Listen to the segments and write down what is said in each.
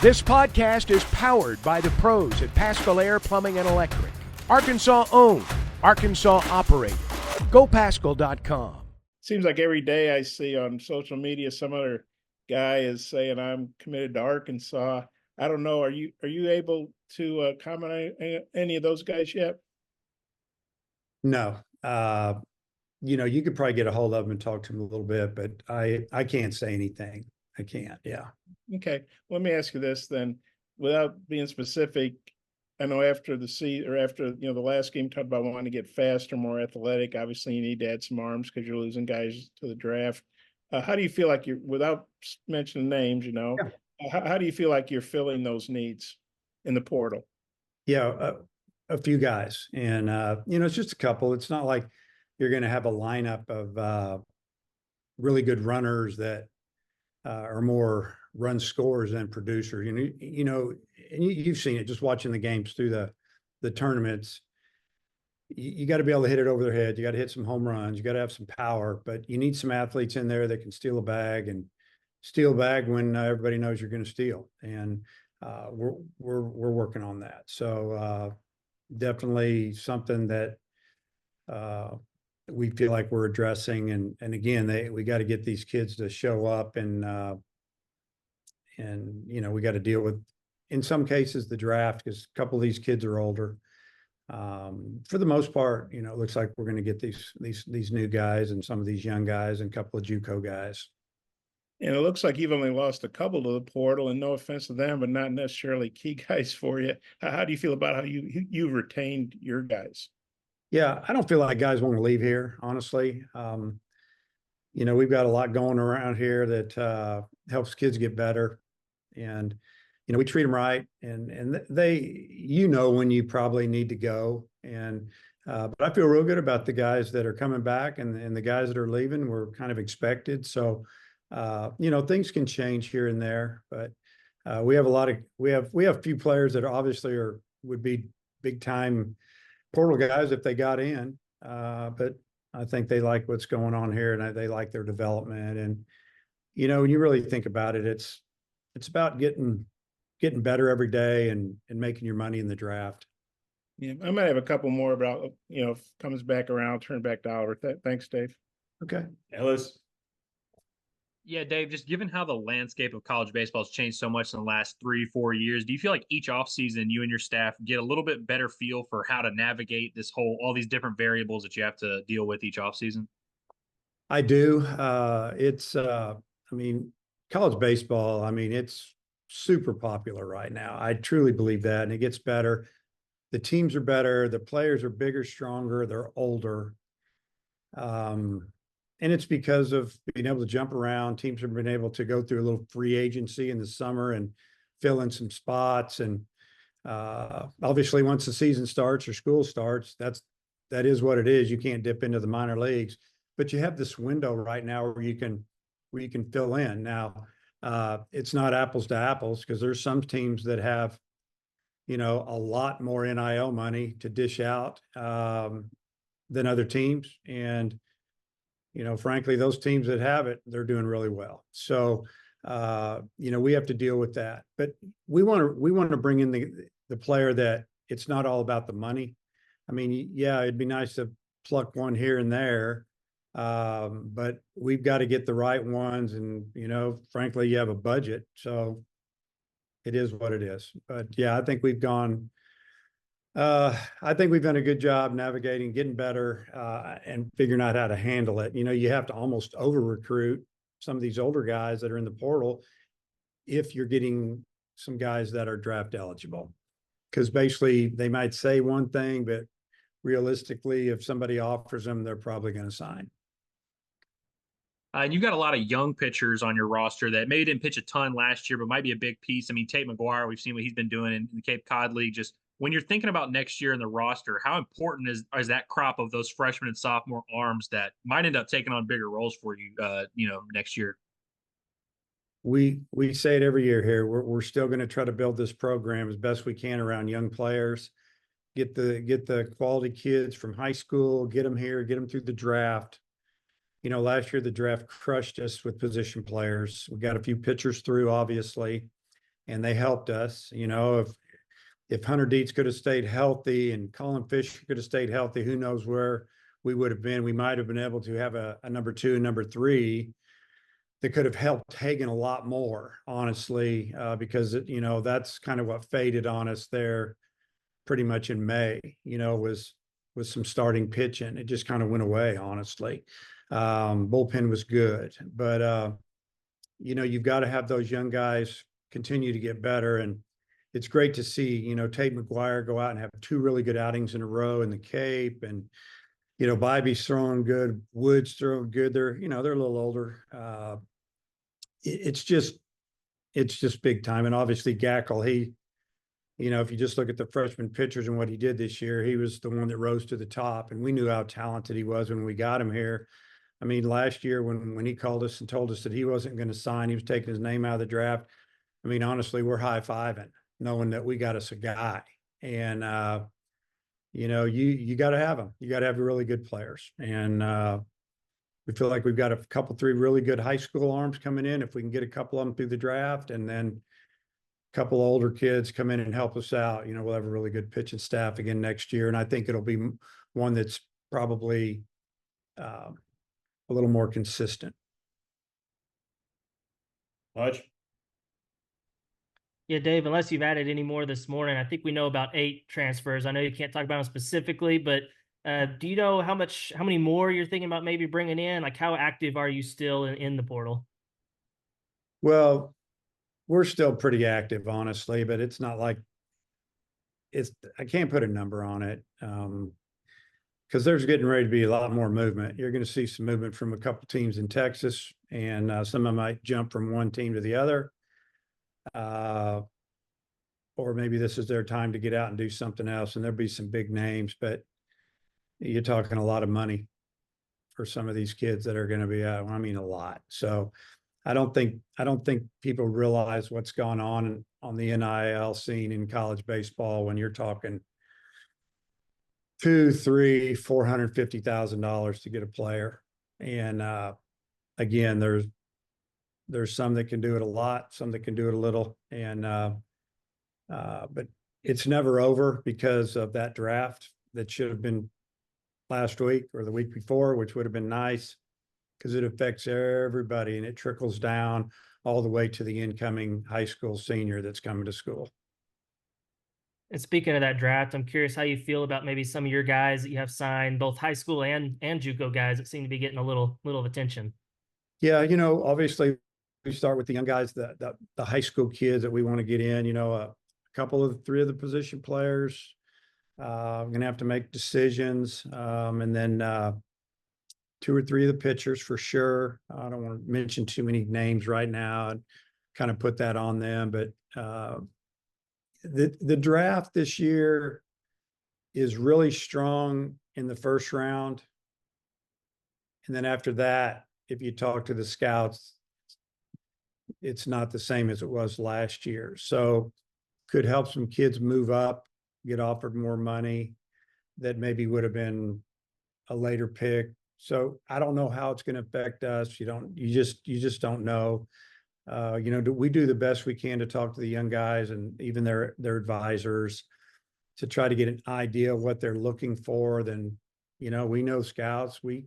This podcast is powered by the pros at Pascal Air Plumbing and Electric. Arkansas owned, Arkansas operated. GoPascal.com. Seems like every day I see on social media some other guy is saying I'm committed to Arkansas. I don't know. Are you able to comment on any of those guys yet? No. You could probably get a hold of them and talk to them a little bit, but I can't say anything. I can't. Yeah. Okay. Let me ask you this then, without being specific. I know after the last game, talked about wanting to get faster, more athletic. Obviously, you need to add some arms because you're losing guys to the draft. How do you feel like without mentioning names, Yeah. how do you feel like you're filling those needs in the portal? Yeah. A few guys, and it's just a couple. It's not like you're going to have a lineup of really good runners that are more run scorers than producers. And you've seen it just watching the games through the tournaments. You got to be able to hit it over their head. You got to hit some home runs. You got to have some power, but you need some athletes in there that can steal a bag when everybody knows you're going to steal. And we're working on that. So definitely something that we feel like we're addressing. And again, we got to get these kids to show up and we got to deal with, in some cases, the draft, because a couple of these kids are older. For the most part, it looks like we're going to get these new guys and some of these young guys and a couple of JUCO guys. And it looks like you've only lost a couple to the portal, and no offense to them, but not necessarily key guys for you. How do you feel about how you retained your guys? Yeah, I don't feel like guys want to leave here, honestly. We've got a lot going around here that helps kids get better. And, we treat them right, and they, when you probably need to go. And, but I feel real good about the guys that are coming back and the guys that are leaving were kind of expected. So, things can change here and there, but we have a few players that obviously would be big time portal guys if they got in. But I think they like what's going on here, and they like their development. And, when you really think about it, it's about getting better every day and making your money in the draft. Yeah, I might have a couple more about, if it comes back around, turn back to Oliver. Thanks, Dave. Okay. Ellis. Yeah, Dave, just given how the landscape of college baseball has changed so much in the last 3-4 years, do you feel like each offseason you and your staff get a little bit better feel for how to navigate all these different variables that you have to deal with each offseason? I do. College baseball, it's super popular right now. I truly believe that, and it gets better. The teams are better. The players are bigger, stronger. They're older. And it's because of being able to jump around. Teams have been able to go through a little free agency in the summer and fill in some spots. And obviously, once the season starts or school starts, that is what it is. You can't dip into the minor leagues, but you have this window right now where you can fill in. Now, it's not apples to apples, because there's some teams that have, a lot more NIL money to dish out than other teams. And, frankly, those teams that have it, they're doing really well. So, we have to deal with that. But we want to bring in the player that it's not all about the money. Yeah, it'd be nice to pluck one here and there, but we've got to get the right ones. And, frankly, you have a budget, so it is what it is. But yeah, I think we've done a good job navigating, getting better, and figuring out how to handle it. You have to almost over recruit some of these older guys that are in the portal if you're getting some guys that are draft eligible, because basically they might say one thing, but realistically, if somebody offers them, they're probably going to sign. And you've got a lot of young pitchers on your roster that maybe didn't pitch a ton last year, but might be a big piece. Tate McGuire, we've seen what he's been doing in the Cape Cod League. Just when you're thinking about next year in the roster, how important is that crop of those freshman and sophomore arms that might end up taking on bigger roles for you, next year? We say it every year here. We're still going to try to build this program as best we can around young players. Get the quality kids from high school, get them here, get them through the draft. Last year the draft crushed us with position players. We got a few pitchers through, obviously, and they helped us. If Hunter Dietz could have stayed healthy and Colin Fisher could have stayed healthy, who knows where we would have been. We might have been able to have a number 2 and number 3 that could have helped Hagan a lot more, honestly, because that's kind of what faded on us there pretty much in May, was some starting pitching. It just kind of went away, honestly. Bullpen was good, but you've got to have those young guys continue to get better. And it's great to see, Tate McGuire go out and have 2 really good outings in a row in the Cape. And, Bibby's throwing good, Wood's throwing good. They're a little older. It's just big time. And obviously Gackle, if you just look at the freshman pitchers and what he did this year, he was the one that rose to the top. And we knew how talented he was when we got him here. I mean, last year when he called us and told us that he wasn't going to sign, he was taking his name out of the draft. I mean, honestly, we're high-fiving, knowing that we got us a guy. And, you got to have them. You got to have really good players. And we feel like we've got a couple, 3 really good high school arms coming in. If we can get a couple of them through the draft, and then a couple of older kids come in and help us out, we'll have a really good pitching staff again next year. And I think it'll be one that's probably a little more consistent. Much. Yeah, Dave, unless you've added any more this morning, I think we know about 8 transfers. I know you can't talk about them specifically, but do you know how many more you're thinking about maybe bringing in? Like, how active are you still in the portal? Well, we're still pretty active, honestly, but it's not like I can't put a number on it. Because there's getting ready to be a lot more movement. You're going to see some movement from a couple teams in Texas, and some of them might jump from one team to the other. Or maybe this is their time to get out and do something else, and there'll be some big names, but you're talking a lot of money for some of these kids that are going to be out. I mean, a lot. So I don't think people realize what's going on the NIL scene in college baseball when you're talking $200,000, $300,000, $450,000 to get a player. And again, there's some that can do it a lot, some that can do it a little. And but it's never over because of that draft that should have been last week or the week before, which would have been nice because it affects everybody and it trickles down all the way to the incoming high school senior that's coming to school. And speaking of that draft, I'm curious how you feel about maybe some of your guys that you have signed, both high school and JUCO guys that seem to be getting a little of attention. Yeah, obviously we start with the young guys, the high school kids that we want to get in. A couple of 3 of the position players. I'm gonna have to make decisions, and then 2 or 3 of the pitchers for sure. I don't want to mention too many names right now and kind of put that on them, but the draft this year is really strong in the first round. And then after that, if you talk to the scouts, it's not the same as it was last year. So could help some kids move up, get offered more money that maybe would have been a later pick. So I don't know how it's going to affect us. You just don't know. We do the best we can to talk to the young guys and even their advisors to try to get an idea of what they're looking for. Then, we know scouts, we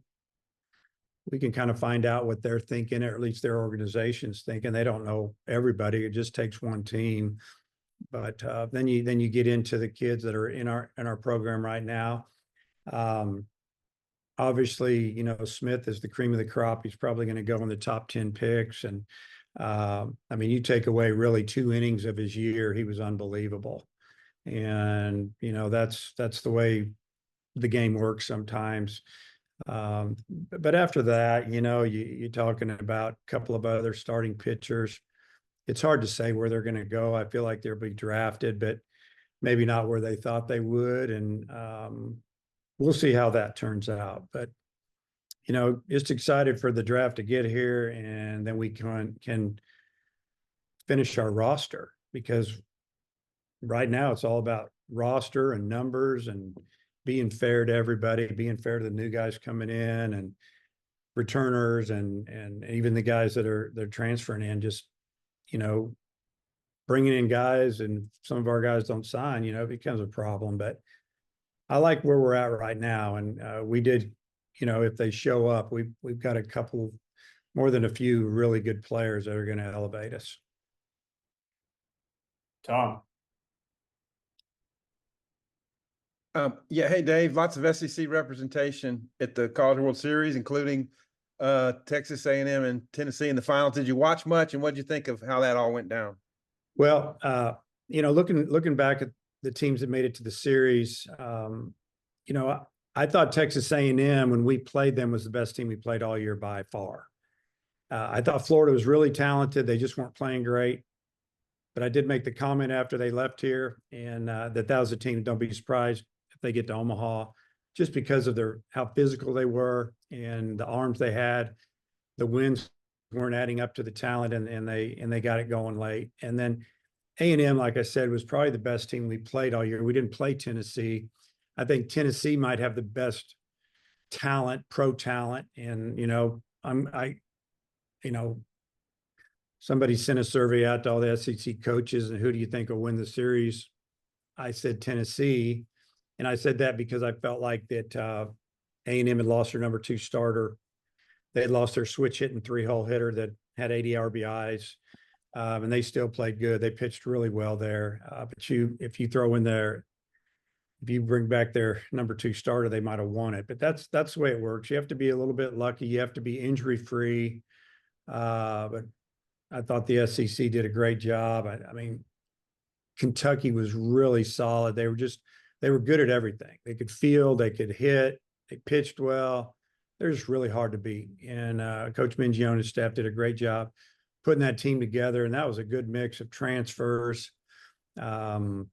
can kind of find out what they're thinking, or at least their organization's thinking. They don't know everybody. It just takes one team. But then you get into the kids that are in our program right now. Obviously, Smith is the cream of the crop. He's probably going to go in the top 10 picks. And you take away really 2 innings of his year, he was unbelievable. And, that's the way the game works sometimes. But after that, you're talking about a couple of other starting pitchers. It's hard to say where they're going to go. I feel like they'll be drafted, but maybe not where they thought they would. And we'll see how that turns out. But, just excited for the draft to get here, and then we can finish our roster, because right now it's all about roster and numbers and being fair to everybody, being fair to the new guys coming in and returners and even the guys that they're transferring in. Just, bringing in guys and some of our guys don't sign, it becomes a problem. But I like where we're at right now. And we did, if they show up, we've got a couple, more than a few really good players that are going to elevate us. Tom. Yeah, hey Dave, lots of SEC representation at the College World Series, including Texas A&M and Tennessee in the finals. Did you watch much, and what did you think of how that all went down? Well, looking back at the teams that made it to the series, I thought Texas A&M, when we played them, was the best team we played all year by far. I thought Florida was really talented. They just weren't playing great. But I did make the comment after they left here, and that was a team. Don't be surprised if they get to Omaha, just because of how physical they were and the arms they had. The wins weren't adding up to the talent, and they got it going late. And then A&M, like I said, was probably the best team we played all year. We didn't play Tennessee. I think Tennessee might have the best talent, pro talent, and somebody sent a survey out to all the SEC coaches, and who do you think will win the series? I said Tennessee, and I said that because I felt like that A&M had lost their number 2 starter. They had lost their switch hitting 3-hole hitter that had 80 RBIs, and they still played good. They pitched really well there. But if you bring back their number 2 starter, they might have won it. But that's the way it works. You have to be a little bit lucky. You have to be injury free. But I thought the SEC did a great job. I mean, Kentucky was really solid. They were good at everything. They could field, they could hit, they pitched well. They're just really hard to beat. And Coach Mingione's staff did a great job putting that team together. And that was a good mix of transfers and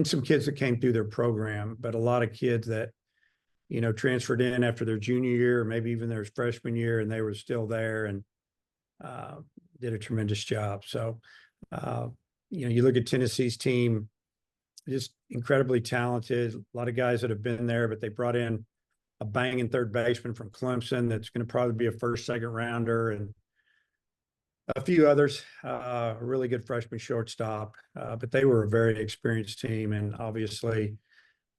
some kids that came through their program, but a lot of kids that, transferred in after their junior year, or maybe even their freshman year, and they were still there and did a tremendous job. So, you look at Tennessee's team, just incredibly talented, a lot of guys that have been there, but they brought in a banging third baseman from Clemson that's going to probably be a first, second rounder, and a few others, a really good freshman shortstop, but they were a very experienced team. And obviously,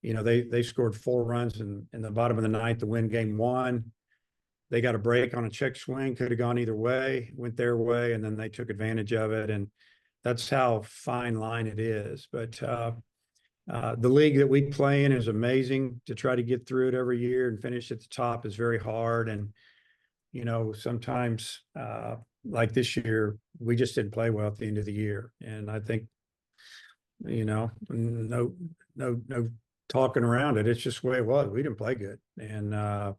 they scored 4 runs in the bottom of the 9th to win game 1. They got a break on a check swing, could have gone either way, went their way, and then they took advantage of it. And that's how fine line it is. But the league that we play in is amazing. To try to get through it every year and finish at the top is very hard. And, sometimes like this year, we just didn't play well at the end of the year. And I think, no talking around it. It's just the way it was. We didn't play good. And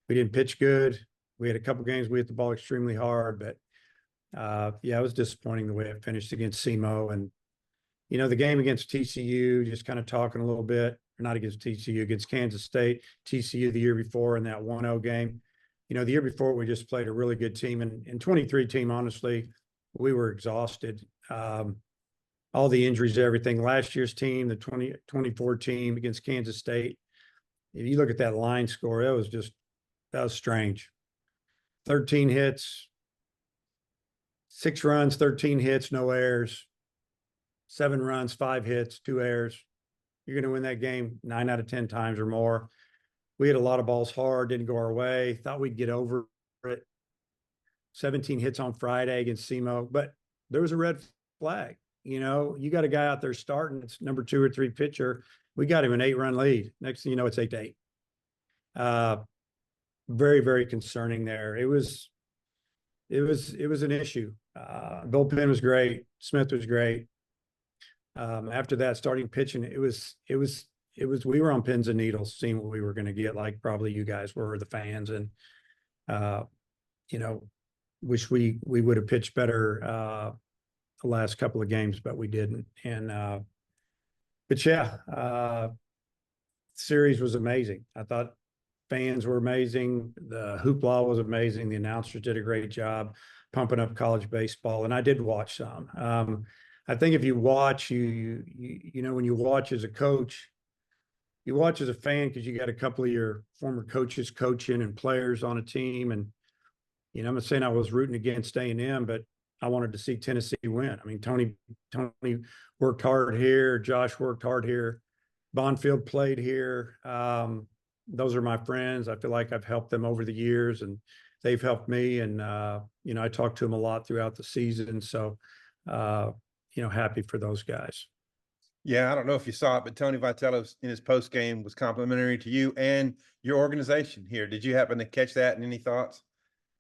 we didn't pitch good. We had a couple games we hit the ball extremely hard, but it was disappointing the way it finished against SEMO. And, the game against TCU, just kind of talking a little bit, or not against TCU, against Kansas State, TCU the year before in that 1-0 game. The year before we just played a really good team, and 23 team, honestly, we were exhausted. All the injuries, everything. Last year's team, the 2024 team against Kansas State, if you look at that line score, that was strange. 13 hits, 6 runs, 13 hits, no errors, 7 runs, 5 hits, 2 errors. You're going to win that game 9 out of 10 times or more. We had a lot of balls hard, didn't go our way. Thought we'd get over it. 17 hits on Friday against SEMO, but there was a red flag. You got a guy out there starting, it's number 2 or 3 pitcher. We got him an 8-run lead. Next thing you know, it's 8-8. Very, very concerning there. It was an issue. Bullpen was great. Smith was great. After that, starting pitching, we were on pins and needles, seeing what we were going to get, like probably you guys were, the fans, and wish we would have pitched better the last couple of games, but we didn't. And series was amazing. I thought fans were amazing. The hoopla was amazing. The announcers did a great job pumping up college baseball, and I did watch some. I think if you watch, when you watch as a coach, you watch as a fan because you got a couple of your former coaches coaching and players on a team. And, I'm not saying I was rooting against A&M, but I wanted to see Tennessee win. I mean, Tony worked hard here. Josh worked hard here. Bonfield played here. Those are my friends. I feel like I've helped them over the years, and they've helped me. And I talked to them a lot throughout the season. So, happy for those guys. Yeah, I don't know if you saw it, but Tony Vitello in his post game was complimentary to you and your organization here. Did you happen to catch that, and any thoughts?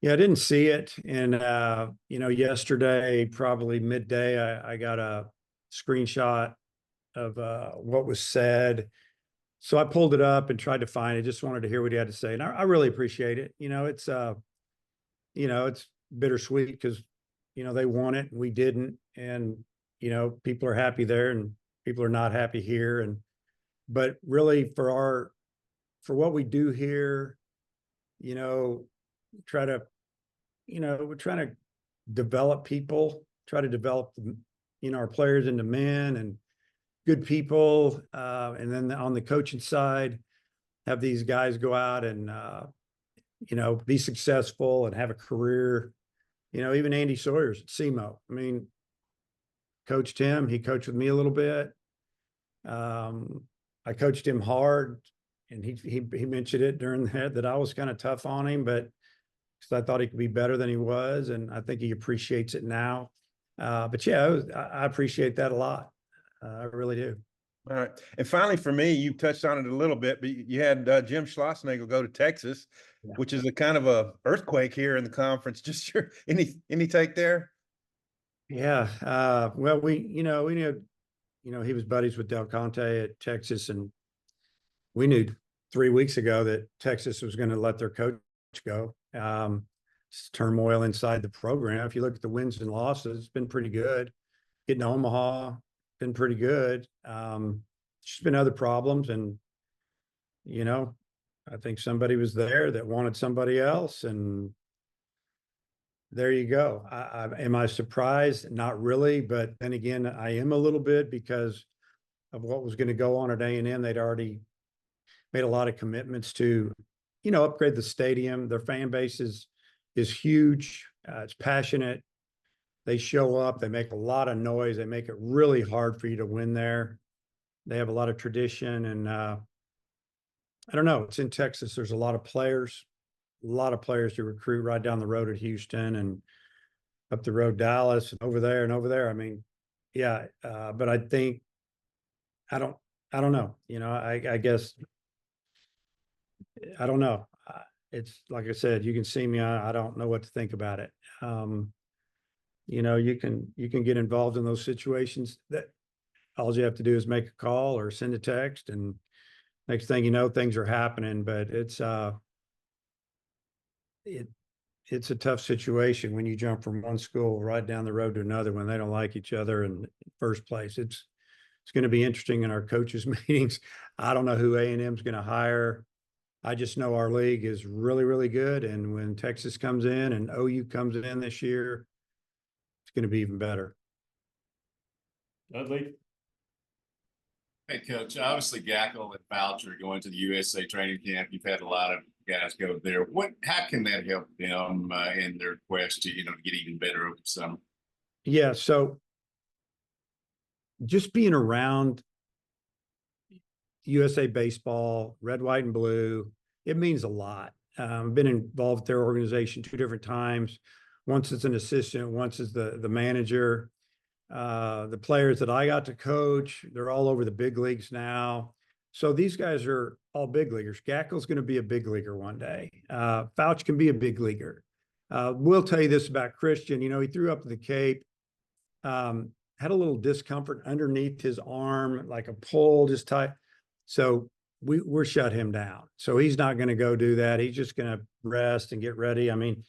Yeah, I didn't see it. And, yesterday, probably midday, I got a screenshot of what was said. So I pulled it up and tried to find it. Just wanted to hear what he had to say. And I really appreciate it. It's bittersweet because, they won it and we didn't. And, people are happy there and people are not happy here. But really for what we do here, try to, we're trying to develop people, try to develop, our players into men and good people. And then on the coaching side, have these guys go out and, be successful and have a career. Even Andy Sawyer's at SEMO. I mean, coached him. He coached with me a little bit. I coached him hard, and he mentioned it during that I was kind of tough on him, but because I thought he could be better than he was, and I think he appreciates it now. But yeah, I appreciate that a lot. I really do. All right. And finally, for me, you touched on it a little bit, but you had Jim Schlossnagle go to Texas, which is a kind of a earthquake here in the conference. Just any take there? Yeah. Well, we knew, he was buddies with Del Conte at Texas, and we knew 3 weeks ago that Texas was going to let their coach go. It's turmoil inside the program. If you look at the wins and losses, it's been pretty good. Getting to Omaha, been pretty good. There's been other problems, and I think somebody was there that wanted somebody else, and there you go. Am I surprised? Not really, but then again, I am a little bit because of what was going to go on at A&M. They'd already made a lot of commitments to, upgrade the stadium. Their fan base is huge. It's passionate. They show up. They make a lot of noise. They make it really hard for you to win there. They have a lot of tradition, and I don't know. It's in Texas. There's a lot of players to recruit right down the road at Houston and up the road Dallas and over there and over there. I mean, yeah. But I think I don't know. I guess I don't know. It's like I said, you can see me. I don't know what to think about it. You can get involved in those situations. That all you have to do is make a call or send a text, and next thing you know, things are happening. But it's a tough situation when you jump from one school right down the road to another when they don't like each other in the first place. It's going to be interesting in our coaches meetings. I don't know who A&M is going to hire. I just know our league is really, really good. And when Texas comes in and OU comes in this year, it's going to be even better. Dudley? Hey, Coach. Obviously, Gackle and Boucher going to the USA training camp. You've had a lot of guys go there. How can that help them in their quest to, to get even better over the summer? Yeah. So just being around USA baseball, red, white, and blue, it means a lot. I've been involved with their organization 2 different times. Once as an assistant, once as the manager. The players that I got to coach, they're all over the big leagues now. So these guys are all big leaguers. Gackle's going to be a big leaguer one day. Fouch can be a big leaguer. We'll tell you this about Christian. He threw up the Cape, had a little discomfort underneath his arm, like a pull, just tight. So we're shut him down. So he's not going to go do that. He's just going to rest and get ready. I mean,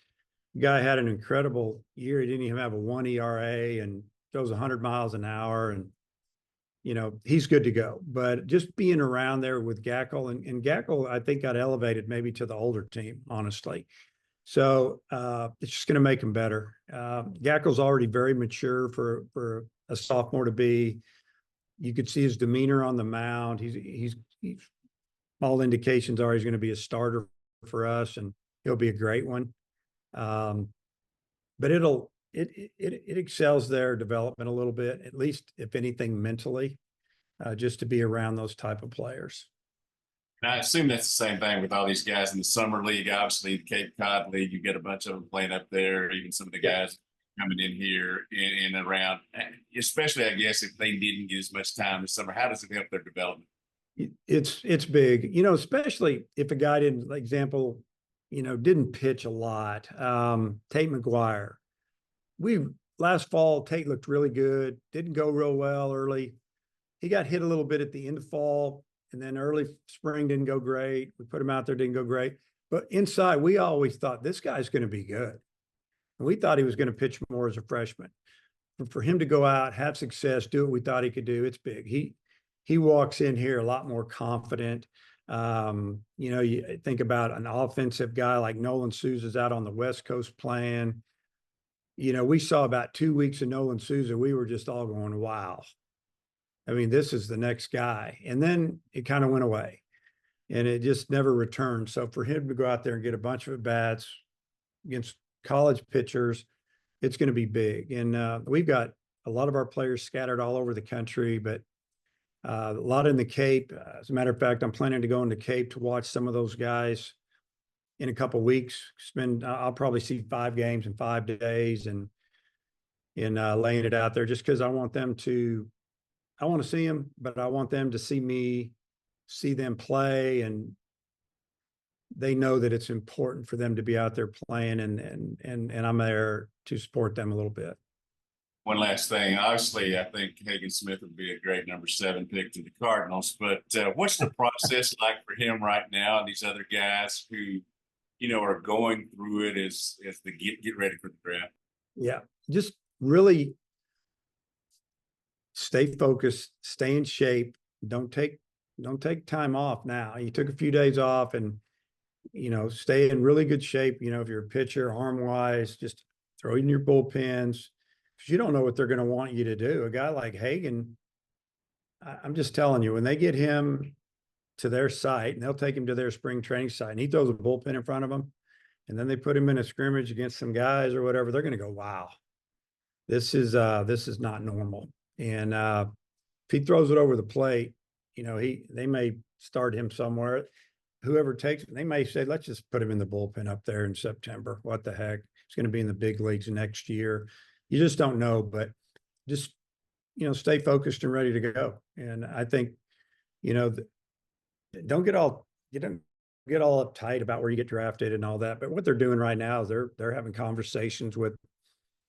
the guy had an incredible year. He didn't even have a 1 ERA and goes 100 miles an hour, and he's good to go. But just being around there with Gackle, and Gackle, I think, got elevated maybe to the older team, honestly. So it's just going to make him better. Gackle's already very mature for a sophomore to be. You could see his demeanor on the mound. He's all indications are he's going to be a starter for us, and he'll be a great one. But it'll it excels their development a little bit, at least if anything mentally, just to be around those type of players. And I assume that's the same thing with all these guys in the summer league. Obviously, the Cape Cod League, you get a bunch of them playing up there. Even some of the guys coming in here and around, especially I guess if they didn't get as much time this summer. How does it help their development? It's big, you know, especially if a guy didn't, like example, you know, didn't pitch a lot. Tate McGuire, last fall, Tate looked really good. Didn't go real well early. He got hit a little bit at the end of fall, and then early spring didn't go great. We put him out there, didn't go great. But inside, we always thought this guy's going to be good. And we thought he was going to pitch more as a freshman. But for him to go out, have success, do what we thought he could do, it's big. He walks in here a lot more confident. You know, you think about an offensive guy like Nolan Souza's out on the West Coast playing. You know, we saw about 2 weeks of Nolan Souza. We were just all going, wow. I mean, this is the next guy. And then it kind of went away and it just never returned. So for him to go out there and get a bunch of at-bats against college pitchers, it's going to be big. And we've got a lot of our players scattered all over the country, but a lot in the Cape. As a matter of fact, I'm planning to go into Cape to watch some of those guys in a couple of weeks. I'll probably see 5 games in 5 days and laying it out there just because I want to see them, but I want them to see me, see them play, and they know that it's important for them to be out there playing, and I'm there to support them a little bit. One last thing. Obviously, I think Hagen Smith would be a great number 7 pick to the Cardinals, but what's the process like for him right now and these other guys who, you know, are going through it as they get ready for the draft? Yeah, just really stay focused, stay in shape. Don't take time off now. You took a few days off and, you know, stay in really good shape. You know, if you're a pitcher, arm wise, just throw in your bullpens because you don't know what they're going to want you to do. A guy like Hagen, I'm just telling you, when they get him to their site and they'll take him to their spring training site and he throws a bullpen in front of them and then they put him in a scrimmage against some guys or whatever, they're going to go, wow, this is not normal. And if he throws it over the plate, you know, they may start him somewhere. Whoever takes it, they may say, let's just put him in the bullpen up there in September. What the heck? He's going to be in the big leagues next year. You just don't know, but just, you know, stay focused and ready to go. And I think, you know, don't get all uptight about where you get drafted and all that. But what they're doing right now is they're having conversations with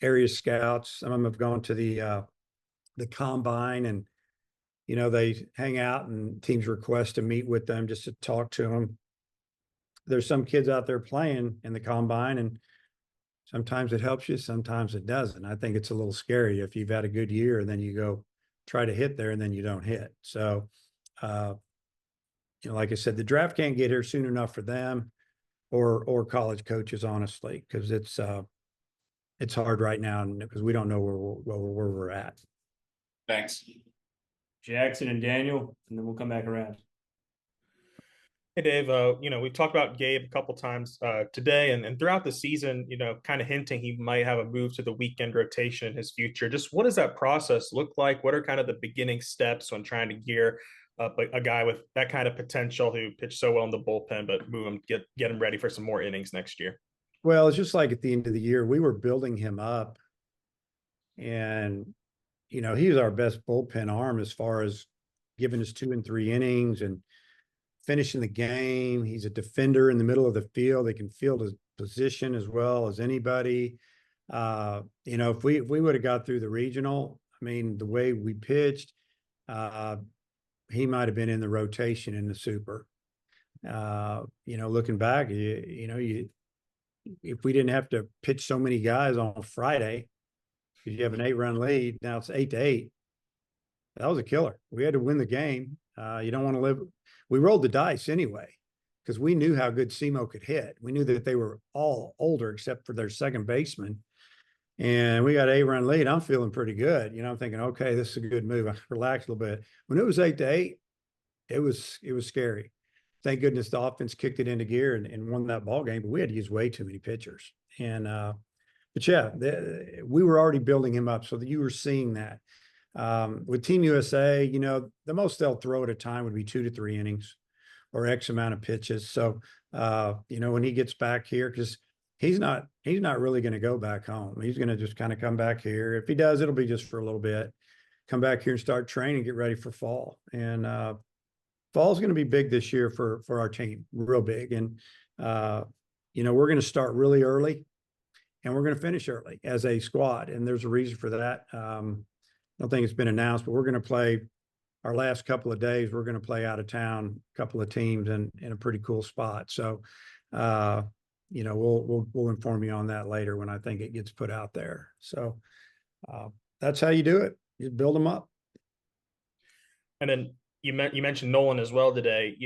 area scouts. Some of them have gone to the combine and, you know, they hang out and teams request to meet with them just to talk to them. There's some kids out there playing in the combine and sometimes it helps you, sometimes it doesn't. I think it's a little scary if you've had a good year and then you go try to hit there and then you don't hit. So, you know, like I said, the draft can't get here soon enough for them or college coaches, honestly, because it's hard right now because we don't know where we're at. Thanks. Jackson and Daniel, and then we'll come back around. Hey, Dave, you know, we've talked about Gabe a couple times today and throughout the season, you know, kind of hinting he might have a move to the weekend rotation in his future. Just what does that process look like? What are kind of the beginning steps when trying to gear up a guy with that kind of potential who pitched so well in the bullpen, but move him, get him ready for some more innings next year? Well, it's just like at the end of the year, we were building him up and, you know, he was our best bullpen arm as far as giving us 2 and 3 innings and finishing the game. He's a defender in the middle of the field. He can field his position as well as anybody. You know, if we would have got through the regional, I mean, the way we pitched, he might have been in the rotation in the super. You know, looking back, if we didn't have to pitch so many guys on Friday, because you have an 8-run lead, now it's 8-8. That was a killer. We had to win the game. You don't want to live. We rolled the dice anyway, because we knew how good SEMO could hit. We knew that they were all older except for their second baseman. And we got an 8-run lead. I'm feeling pretty good. You know, I'm thinking, okay, this is a good move. I relaxed a little bit. When it was 8-8, it was scary. Thank goodness the offense kicked it into gear and won that ball game, but we had to use way too many pitchers. And But yeah, we were already building him up so that you were seeing that. With Team USA, you know, the most they'll throw at a time would be 2 to 3 innings or X amount of pitches. So, you know, when he gets back here, because he's not really going to go back home. He's going to just kind of come back here. If he does, it'll be just for a little bit. Come back here and start training, get ready for fall. And fall's going to be big this year for our team, real big. And you know, we're going to start really early, and we're going to finish early as a squad. And there's a reason for that. I don't think it's been announced, but we're going to play our last couple of days. We're going to play out of town, a couple of teams in a pretty cool spot. So, you know, we'll inform you on that later when I think it gets put out there. So that's how you do it. You build them up. And then you mentioned Nolan as well today.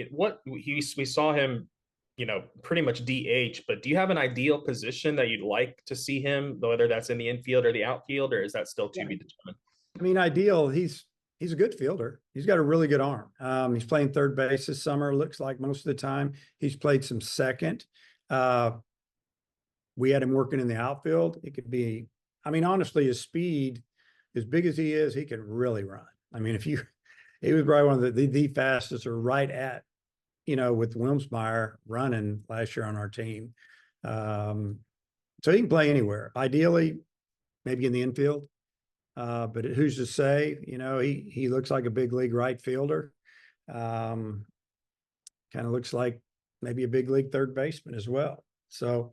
We saw him, you know, pretty much DH, but do you have an ideal position that you'd like to see him, whether that's in the infield or the outfield, or is that still to be determined? I mean, ideal, he's a good fielder. He's got a really good arm. He's playing third base this summer, looks like most of the time. He's played some second. We had him working in the outfield. It could be, I mean, honestly, his speed, as big as he is, he can really run. I mean, he was probably one of the fastest, or right at, you know, with Wilmsmeyer running last year on our team. So he can play anywhere. Ideally, maybe in the infield. But who's to say? You know, he looks like a big league right fielder. Kind of looks like maybe a big league third baseman as well. So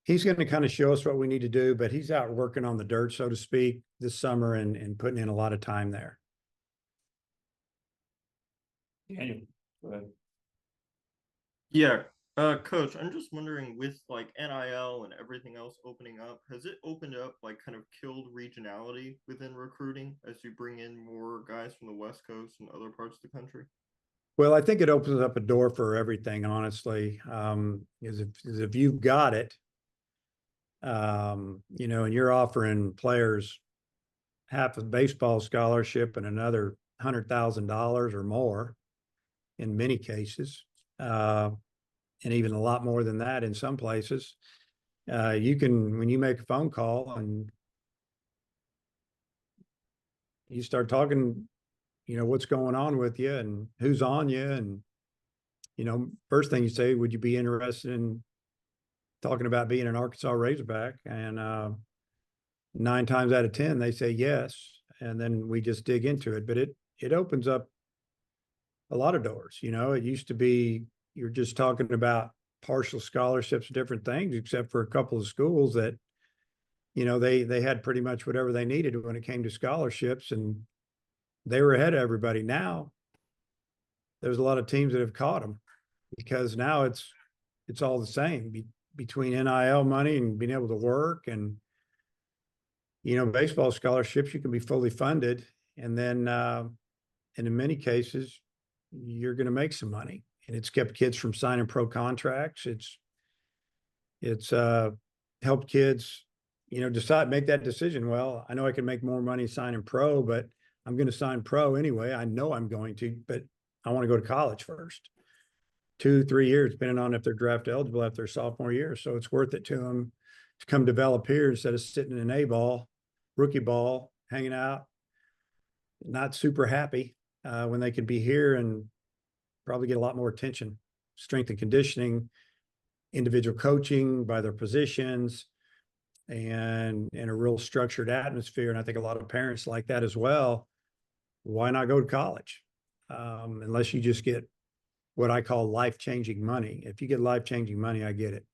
he's going to kind of show us what we need to do, but he's out working on the dirt, so to speak, this summer and putting in a lot of time there. Daniel, go ahead. Yeah, Coach, I'm just wondering, with like NIL and everything else opening up, has it opened up, like, kind of killed regionality within recruiting as you bring in more guys from the West Coast and other parts of the country? Well, I think it opens up a door for everything, honestly. Is if you've got it, you know, and you're offering players half a baseball scholarship and another $100,000 or more in many cases, and even a lot more than that in some places. You can, when you make a phone call and you start talking, you know, what's going on with you and who's on you. And, you know, first thing you say, would you be interested in talking about being an Arkansas Razorback? And 9 times out of 10, they say yes. And then we just dig into it. But it opens up a lot of doors. You know, it used to be, you're just talking about partial scholarships, different things, except for a couple of schools that, you know, they had pretty much whatever they needed when it came to scholarships, and they were ahead of everybody. Now there's a lot of teams that have caught them, because now it's all the same between NIL money and being able to work. And, you know, baseball scholarships, you can be fully funded. And then, and in many cases, you're going to make some money. And it's kept kids from signing pro contracts. It's helped kids, you know, make that decision. Well, I know I can make more money signing pro, but I'm going to sign pro anyway. I know I'm going to, but I want to go to college first. 2-3 years, depending on if they're draft eligible after their sophomore year. So it's worth it to them to come develop here instead of sitting in an rookie ball, hanging out, not super happy, when they could be here and probably get a lot more attention, strength and conditioning, individual coaching by their positions, and in a real structured atmosphere. And I think a lot of parents like that as well. Why not go to college? Unless you just get what I call life-changing money. If you get life-changing money, I get it.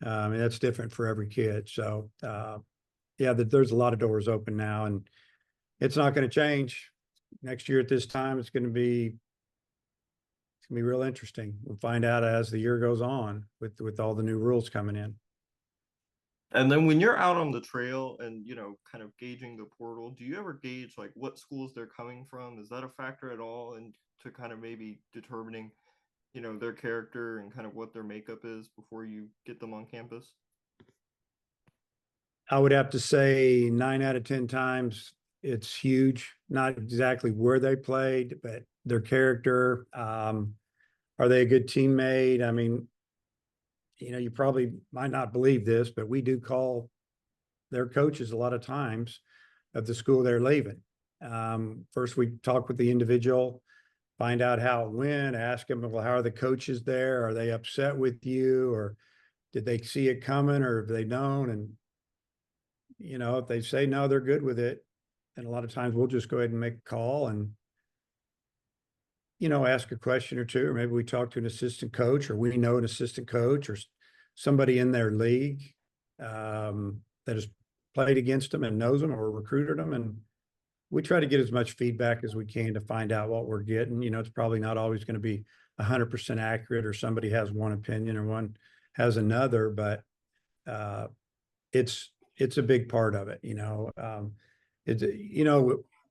And that's different for every kid. So, yeah, there's a lot of doors open now, and it's not going to change. Next year at this time, it's going to be real interesting. We'll find out as the year goes on with all the new rules coming in. And then when you're out on the trail and, you know, kind of gauging the portal, do you ever gauge like what schools they're coming from? Is that a factor at all? And to kind of maybe determining, you know, their character and kind of what their makeup is before you get them on campus? I would have to say 9 out of 10 times it's huge. Not exactly where they played, but their character. Are they a good teammate? I mean, you know, you probably might not believe this, but we do call their coaches a lot of times of the school they're leaving. First, we talk with the individual, find out how it went, ask them, well, how are the coaches there? Are they upset with you, or did they see it coming, or have they known? And, if they say no, they're good with it. And a lot of times we'll just go ahead and make a call and, ask a question or two, or maybe we talk to an assistant coach, or we know an assistant coach or somebody in their league that has played against them and knows them or recruited them. And we try to get as much feedback as we can to find out what we're getting. It's probably not always going to be 100% accurate, or somebody has one opinion or one has another, but it's a big part of it.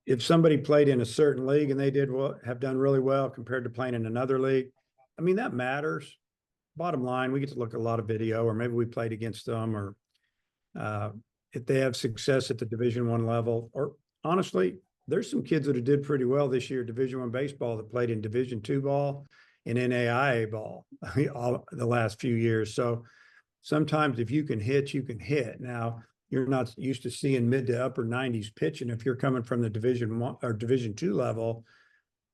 If somebody played in a certain league and they have done really well compared to playing in another league, I mean, that matters. Bottom line, we get to look at a lot of video, or maybe we played against them, or if they have success at the Division I level, or honestly, there's some kids that did pretty well this year, Division I baseball, that played in Division II ball and NAIA ball all the last few years. So sometimes if you can hit, you can hit. Now, you're not used to seeing mid to upper 90s pitching if you're coming from the Division I or Division II level.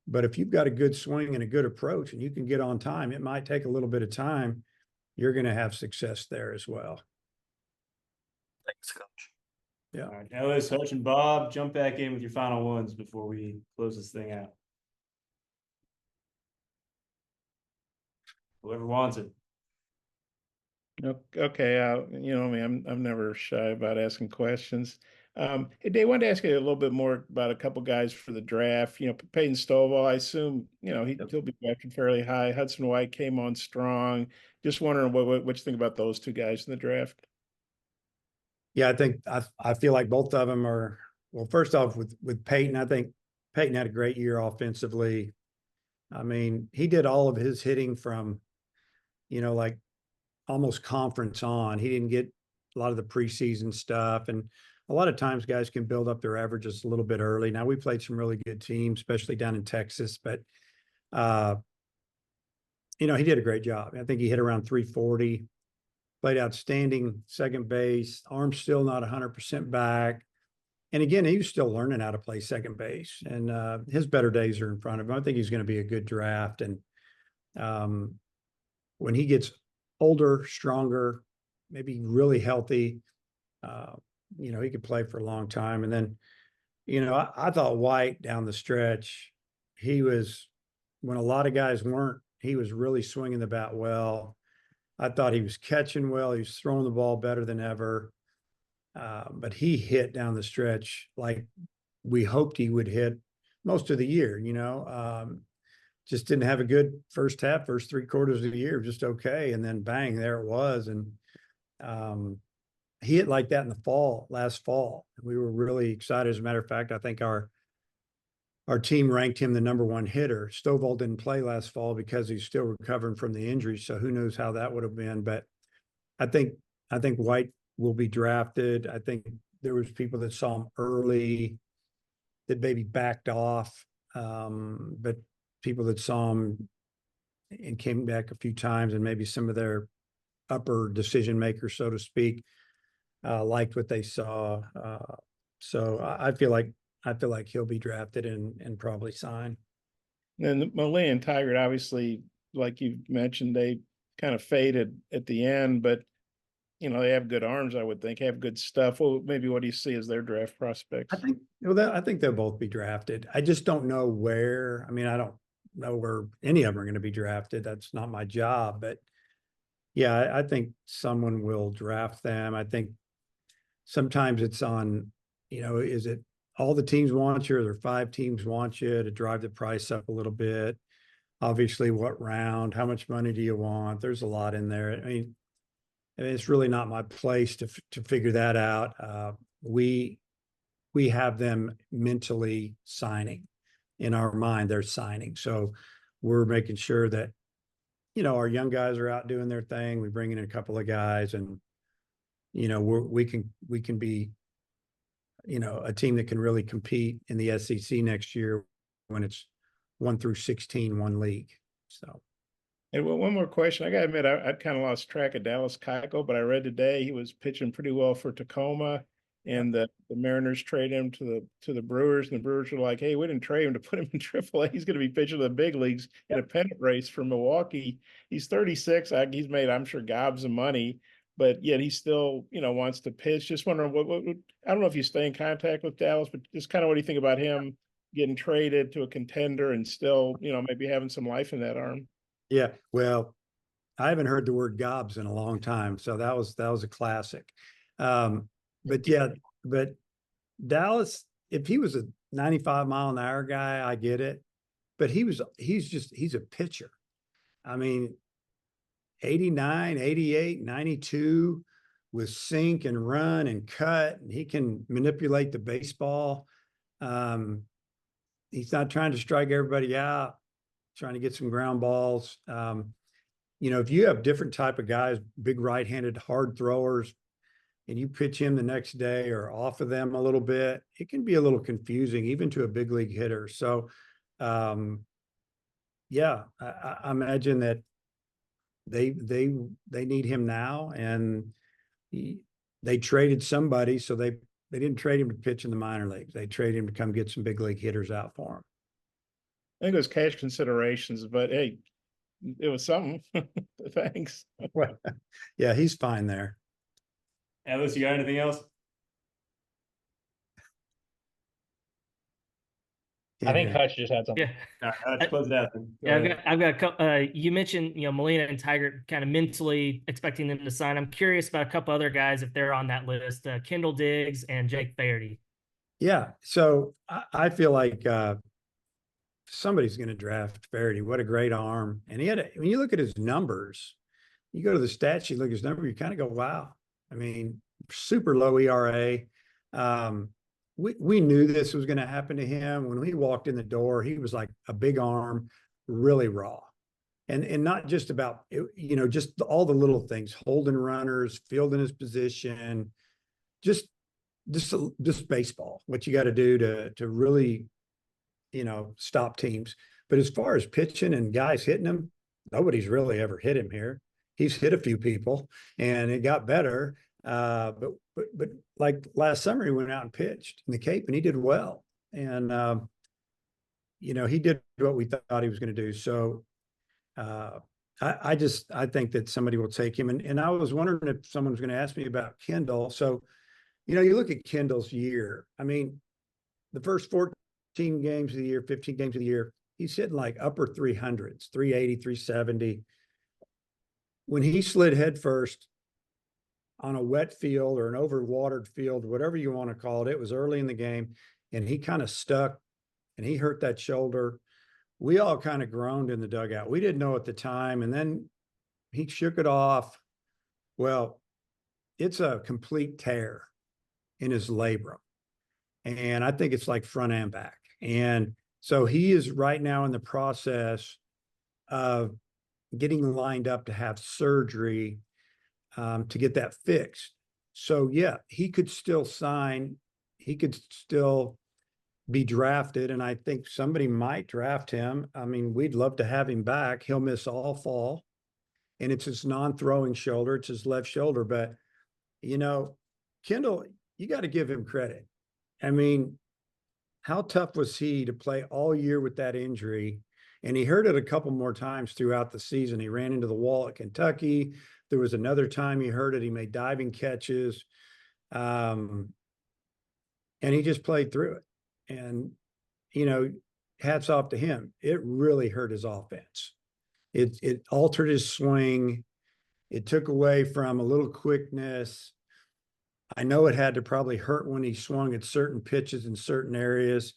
But if you've got a good swing and a good approach and you can get on time, it might take a little bit of time. You're going to have success there as well. Thanks, Coach. Yeah. All right, Ellis, Hutch, and Bob, jump back in with your final ones before we close this thing out. Whoever wants it. Okay, me, I'm never shy about asking questions. Hey, Dave, wanted to ask you a little bit more about a couple guys for the draft. Peyton Stovall, I assume, he'll be drafted fairly high. Hudson White came on strong. Just wondering what you think about those two guys in the draft. Yeah, I feel like both of them are, well, first off with Peyton, I think Peyton had a great year offensively. I mean, he did all of his hitting from, like almost conference on. He didn't get a lot of the preseason stuff. And a lot of times guys can build up their averages a little bit early. Now, we played some really good teams, especially down in Texas, but, he did a great job. I think he hit around 340, played outstanding second base, arm still not 100% back. And again, he was still learning how to play second base, and his better days are in front of him. I think he's going to be a good draft. And when he gets older, stronger, maybe really healthy, he could play for a long time. And then, I thought White down the stretch, he was, when a lot of guys weren't, he was really swinging the bat well. I thought he was catching well. He was throwing the ball better than ever. But he hit down the stretch like we hoped he would hit most of the year, just didn't have a good first half, first 3/4 of the year, just okay. And then bang, there it was. And he hit like that in the last fall. We were really excited. As a matter of fact, I think our team ranked him the #1 hitter. Stovall didn't play last fall because he's still recovering from the injury. So who knows how that would have been. But I think White will be drafted. I think there was people that saw him early that maybe backed off. But people that saw him and came back a few times, and maybe some of their upper decision makers, so to speak, liked what they saw. So I feel like he'll be drafted and probably sign. And Malay and Tigert, obviously, like you mentioned, they kind of faded at the end, but they have good arms, I would think, have good stuff. Well, maybe what do you see as their draft prospects? I think they'll both be drafted. I just don't know where. I mean, I don't know where any of them are going to be drafted. That's not my job. But yeah, I think someone will draft them. I think sometimes it's on, is it all the teams want you, or there 5 teams want you, to drive the price up a little bit? Obviously, what round, how much money do you want? There's a lot in there. I mean, it's really not my place to figure that out. We have them mentally signing. In our mind, they're signing. So we're making sure that, our young guys are out doing their thing. We bring in a couple of guys, and, we can be, a team that can really compete in the SEC next year when it's 1 through 16, one league. So. And one more question. I gotta admit, I kind of lost track of Dallas Keuchel, but I read today he was pitching pretty well for Tacoma. and the Mariners trade him to the Brewers, and the Brewers are like, hey, we didn't trade him to put him in AAA. He's going to be pitching to the big leagues in a pennant race for Milwaukee. He's 36. He's made, I'm sure, gobs of money, but yet he still, wants to pitch. Just wondering what I don't know if you stay in contact with Dallas, but just kind of what do you think about him getting traded to a contender and still, maybe having some life in that arm? Yeah, well, I haven't heard the word gobs in a long time, so that was a classic. But yeah, but Dallas, if he was a 95-mile-an-hour guy, I get it. But he's a pitcher. I mean, 89, 88, 92 with sink and run and cut, and he can manipulate the baseball. He's not trying to strike everybody out, trying to get some ground balls. If you have different type of guys, big right-handed hard throwers, and you pitch him the next day or off of them a little bit, it can be a little confusing, even to a big league hitter. So, yeah, I imagine that they need him now, and they traded somebody, so they didn't trade him to pitch in the minor leagues. They traded him to come get some big league hitters out for him. I think it was cash considerations, but hey, it was something. Thanks. Well, yeah, he's fine there. Ellis, you got anything else? I think Hutch just had something. Yeah. Let's close it out then. Yeah, I've got a couple. You mentioned, Molina and Tiger kind of mentally expecting them to sign. I'm curious about a couple other guys if they're on that list. Kendall Diggs and Jake Faherty. Yeah, so I feel like somebody's going to draft Faherty. What a great arm! And when you look at his numbers, you go to the stat sheet, look at his number, you kind of go, wow. I mean, super low ERA. We knew this was going to happen to him. When he walked in the door, he was like a big arm, really raw. And not just about, just all the little things, holding runners, fielding his position, just baseball, what you got to do to really, stop teams. But as far as pitching and guys hitting him, nobody's really ever hit him here. He's hit a few people and it got better. But like last summer, he went out and pitched in the Cape and he did well. And, he did what we thought he was going to do. So I think that somebody will take him. And I was wondering if someone was going to ask me about Kendall. So, you look at Kendall's year. I mean, the first 14 games of the year, 15 games of the year, he's hitting like upper 300s, 380, 370. When he slid headfirst on a wet field or an overwatered field, whatever you want to call it, it was early in the game, and he kind of stuck and he hurt that shoulder. We all kind of groaned in the dugout. We didn't know at the time, and then he shook it off. Well, it's a complete tear in his labrum, and I think it's like front and back. And so he is right now in the process of getting lined up to have surgery to get that fixed. So yeah, he could still sign. He could still be drafted, and I think somebody might draft him. I mean, we'd love to have him back. He'll miss all fall, and it's his non-throwing shoulder. It's his left shoulder. But, Kendall, you got to give him credit. I mean, how tough was he to play all year with that injury? And he hurt it a couple more times throughout the season. He ran into the wall at Kentucky. There was another time he hurt it. He made diving catches. And he just played through it. And, hats off to him. It really hurt his offense. It altered his swing. It took away from a little quickness. I know it had to probably hurt when he swung at certain pitches in certain areas.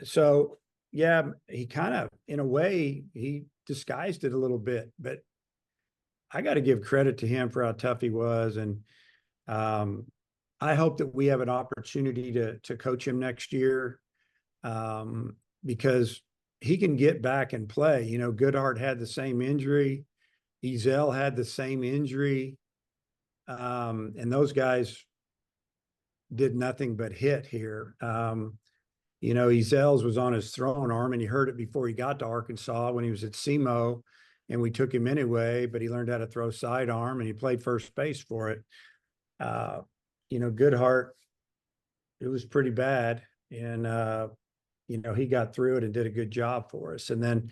So, yeah, he kind of, in a way, he disguised it a little bit. But I got to give credit to him for how tough he was. And I hope that we have an opportunity to coach him next year because he can get back and play. Goodhart had the same injury. Ezel had the same injury. And those guys did nothing but hit here. Ezel's was on his throwing arm, and he hurt it before he got to Arkansas when he was at SEMO, and we took him anyway, but he learned how to throw sidearm, and he played first base for it. Goodhart, it was pretty bad. And, he got through it and did a good job for us. And then,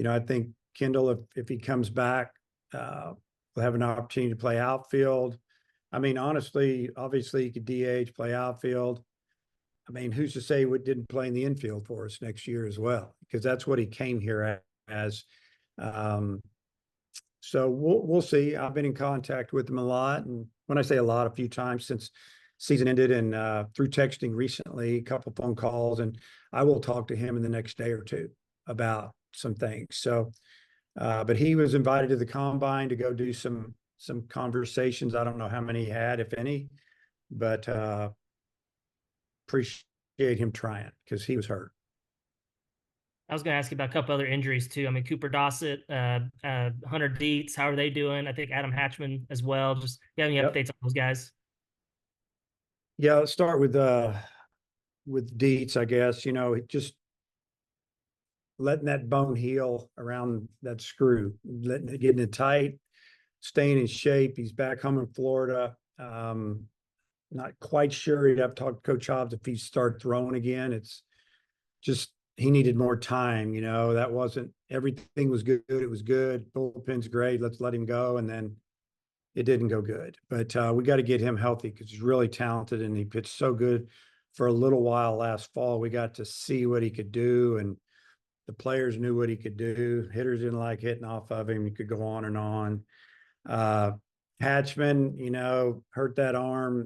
I think Kendall, if he comes back, will have an opportunity to play outfield. I mean, honestly, obviously he could DH, play outfield. I mean, who's to say what didn't play in the infield for us next year as well? Because that's what he came here as. So we'll see. I've been in contact with him a lot, and when I say a lot, a few times since season ended, and through texting recently, a couple phone calls, and I will talk to him in the next day or two about some things. So, but he was invited to the combine to go do some conversations. I don't know how many he had, if any, but appreciate him trying because he was hurt. I was going to ask you about a couple other injuries too. I mean, Cooper Dossett, Hunter Dietz, how are they doing? I think Adam Hatchman as well. Just you have any updates on those guys? Yeah, let's start with Dietz, I guess. Just letting that bone heal around that screw, getting it tight, staying in shape. He's back home in Florida. Not quite sure. He'd have to talk to Coach Hobbs if he started throwing again. It's just he needed more time. That wasn't everything was good. It was good. Bullpen's great. Let's let him go. And then it didn't go good. But we got to get him healthy because he's really talented and he pitched so good for a little while last fall. We got to see what he could do, and the players knew what he could do. Hitters didn't like hitting off of him. You could go on and on. Hatchman, hurt that arm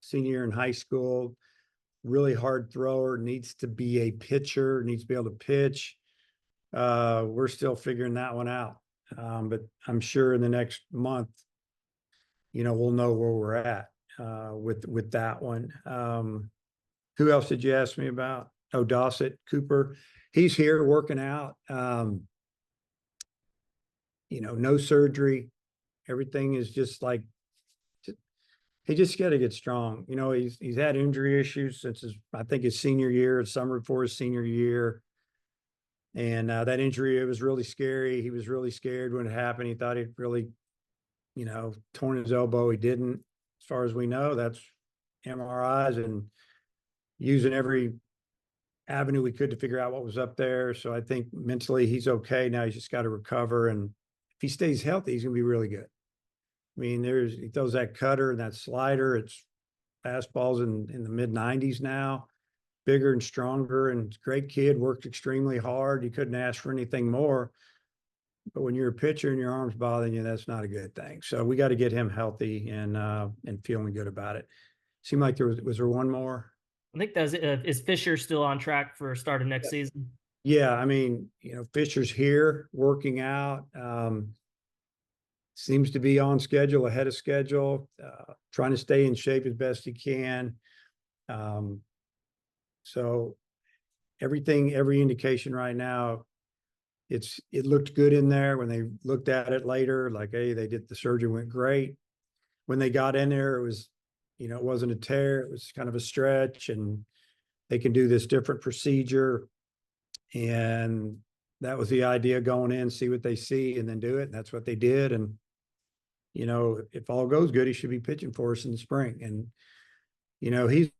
senior year in high school. Really hard thrower, needs to be a pitcher, needs to be able to pitch. We're still figuring that one out. But I'm sure in the next month, we'll know where we're at with that one. Who else did you ask me about? Oh, Dossett, Cooper. He's here working out. No surgery. Everything is just like, he just got to get strong. He's had injury issues since his senior year, summer before his senior year. And that injury, it was really scary. He was really scared when it happened. He thought he'd really, torn his elbow. He didn't. As far as we know, that's MRIs and using every avenue we could to figure out what was up there. So I think mentally he's okay. Now he's just got to recover. And if he stays healthy, he's going to be really good. I mean, he throws that cutter and that slider. It's fastballs in the mid 90s now, bigger and stronger, and great kid, worked extremely hard. You couldn't ask for anything more. But when you're a pitcher and your arm's bothering you, that's not a good thing. So we got to get him healthy and feeling good about it. Seemed like was there one more? I think that's is Fisher still on track for start of next season? Yeah, I mean, Fisher's here working out. Seems to be on schedule, ahead of schedule, trying to stay in shape as best he can. So every indication right now, it looked good in there. When they looked at it later, like, hey, the surgery went great. When they got in there, it was, it wasn't a tear, it was kind of a stretch, and they can do this different procedure. And that was the idea, going in, see what they see, and then do it. And that's what they did. And, if all goes good, he should be pitching for us in the spring. And, he's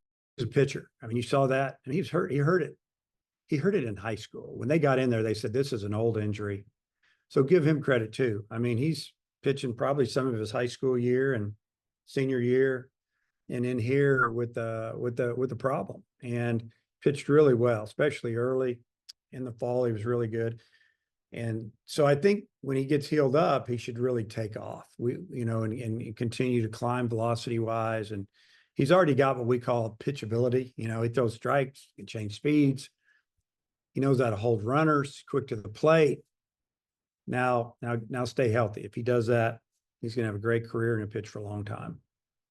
a pitcher. I mean, you saw that, and he was hurt. He hurt it. He hurt it in high school. When they got in there, they said, this is an old injury. So give him credit too. I mean, he's pitching probably some of his high school year and senior year, and in here with the problem, and pitched really well, especially early in the fall. He was really good. And so I think when he gets healed up, he should really take off, and continue to climb velocity wise. And he's already got what we call pitchability. He throws strikes, he can change speeds. He knows how to hold runners, quick to the plate. Now stay healthy. If he does that, he's going to have a great career and a pitch for a long time.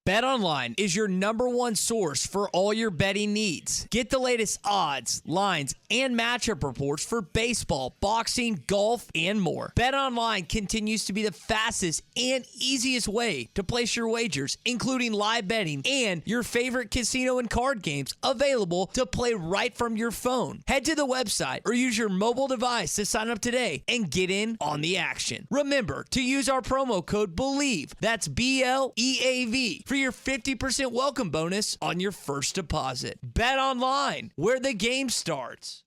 BetOnline is your #1 source for all your betting needs. Get the latest odds, lines, and matchup reports for baseball, boxing, golf, and more. BetOnline continues to be the fastest and easiest way to place your wagers, including live betting and your favorite casino and card games available to play right from your phone. Head to the website or use your mobile device to sign up today and get in on the action. Remember to use our promo code BELIEVE, that's BLEAV, for your 50% welcome bonus on your first deposit. Bet online, where the game starts.